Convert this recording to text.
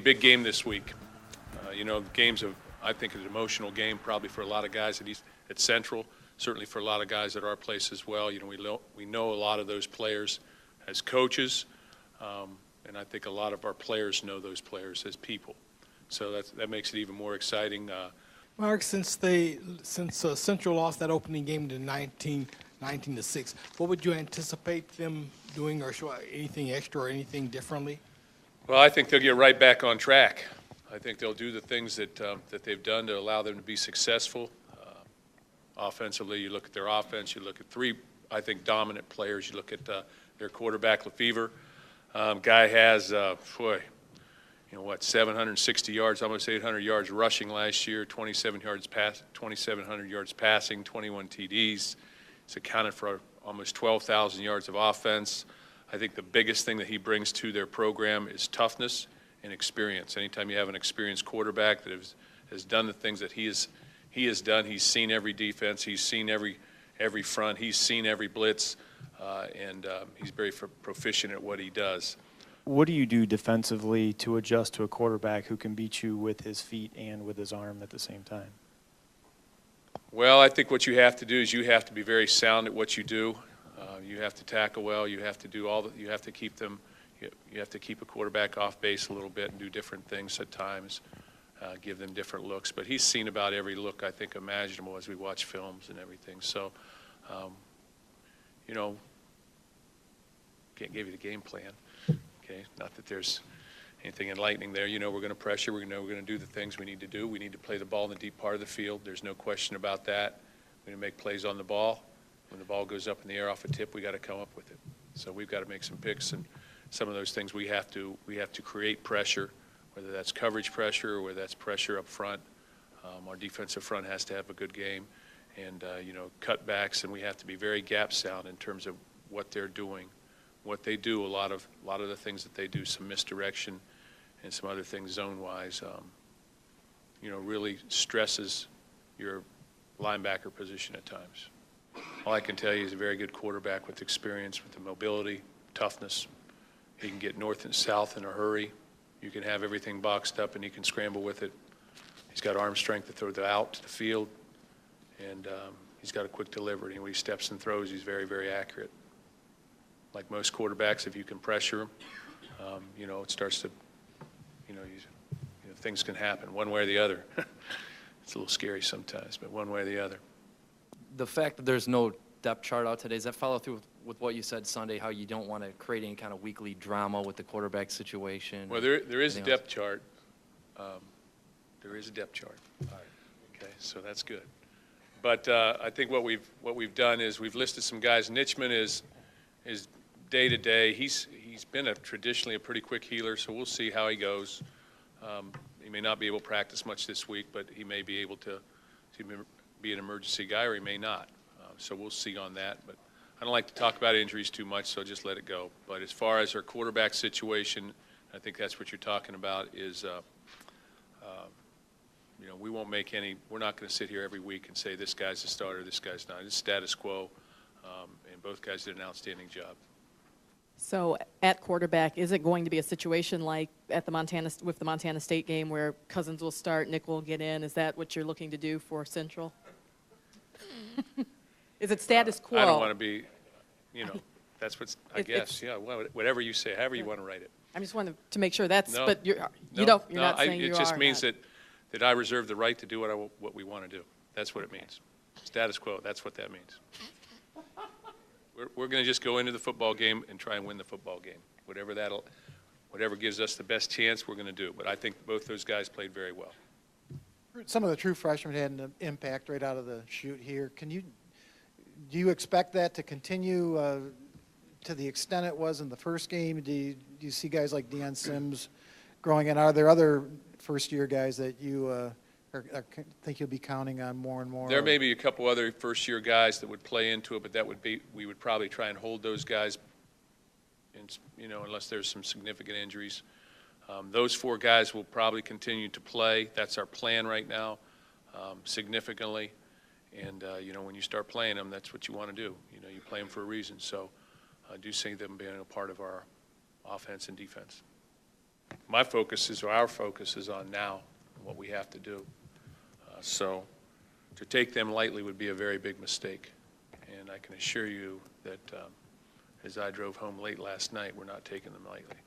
Big game this week. The game's, I think, an emotional game probably for a lot of guys at Central, certainly for a lot of guys at our place as well. We know a lot of those players as coaches, and I think a lot of our players know those players as people. So that makes it even more exciting. Mark, since Central lost that opening game to 19-6, what would you anticipate them doing, or anything extra or anything differently? Well, I think they'll get right back on track. I think they'll do the things that they've done to allow them to be successful. Offensively, you look at their offense, you look at three, I think, dominant players. You look at their quarterback, Lefevre. Guy has, 760 yards, almost 800 yards rushing last year, 2,700 yards passing, 21 TDs. He's accounted for almost 12,000 yards of offense. I think the biggest thing that he brings to their program is toughness and experience. Anytime you have an experienced quarterback that has done the things that he has done, he's seen every defense, he's seen every front, he's seen every blitz, and he's very proficient at what he does. What do you do defensively to adjust to a quarterback who can beat you with his feet and with his arm at the same time? Well, I think what you have to do is you have to be very sound at what you do. You have to tackle well. You have to do you have to keep them. You have to keep a quarterback off base a little bit and do different things at times, give them different looks. But he's seen about every look I think imaginable as we watch films and everything. So, can't give you the game plan. Okay, not that there's anything enlightening there. We're going to pressure. We're going to do the things we need to do. We need to play the ball in the deep part of the field. There's no question about that. We're going to make plays on the ball. When the ball goes up in the air off a tip, we got to come up with it. So we've got to make some picks, and some of those things we have to create pressure, whether that's coverage pressure or whether that's pressure up front. Our defensive front has to have a good game, and cutbacks, and we have to be very gap sound in terms of what they're doing. What they do, a lot of the things that they do, some misdirection and some other things zone-wise, really stresses your linebacker position at times. All I can tell you is a very good quarterback with experience, with the mobility, toughness. He can get north and south in a hurry. You can have everything boxed up and he can scramble with it. He's got arm strength to throw the out to the field, and he's got a quick delivery. And when he steps and throws, he's very, very accurate. Like most quarterbacks, if you can pressure him, it starts to, things can happen one way or the other. It's a little scary sometimes, but one way or the other. The fact that there's no depth chart out today, does that follow through with what you said Sunday, how you don't want to create any kind of weekly drama with the quarterback situation? Well, there is a depth chart. There is a depth chart. All right. Okay, so that's good. But I think what we've done is we've listed some guys. Nitchman is day to day. He's been traditionally a pretty quick healer, so we'll see how he goes. He may not be able to practice much this week, but he may be able to be an emergency guy, or he may not. So we'll see on that. But I don't like to talk about injuries too much, so just let it go. But as far as our quarterback situation, I think that's what you're talking about is, we won't make any – we're not going to sit here every week and say this guy's a starter, this guy's not. It's status quo, and both guys did an outstanding job. So at quarterback, is it going to be a situation like at with the Montana State game where Cousins will start, Nick will get in? Is that what you're looking to do for Central? Is it status quo? I don't want to be, that's what's, I guess, yeah, whatever you say, however you want to write it. I just wanted to make sure that's, no, but you're no, not saying you are. It just means that I reserve the right to do what we want to do. That's what it means. Status quo, that's what that means. We're going to just go into the football game and try and win the football game. Whatever gives us the best chance, we're going to do. But I think both those guys played very well. Some of the true freshmen had an impact right out of the chute here. Do you expect that to continue to the extent it was in the first game? Do you see guys like Deion Sims growing in? Are there other first-year guys that you think you'll be counting on more and more? There may be a couple other first-year guys that would play into it, but we would probably try and hold those guys, unless there's some significant injuries. Those four guys will probably continue to play. That's our plan right now, significantly. And, when you start playing them, that's what you want to do. You play them for a reason. So I do see them being a part of our offense and defense. my focus is, or our focus is on now, what we have to do. So to take them lightly would be a very big mistake. And I can assure you that as I drove home late last night, we're not taking them lightly.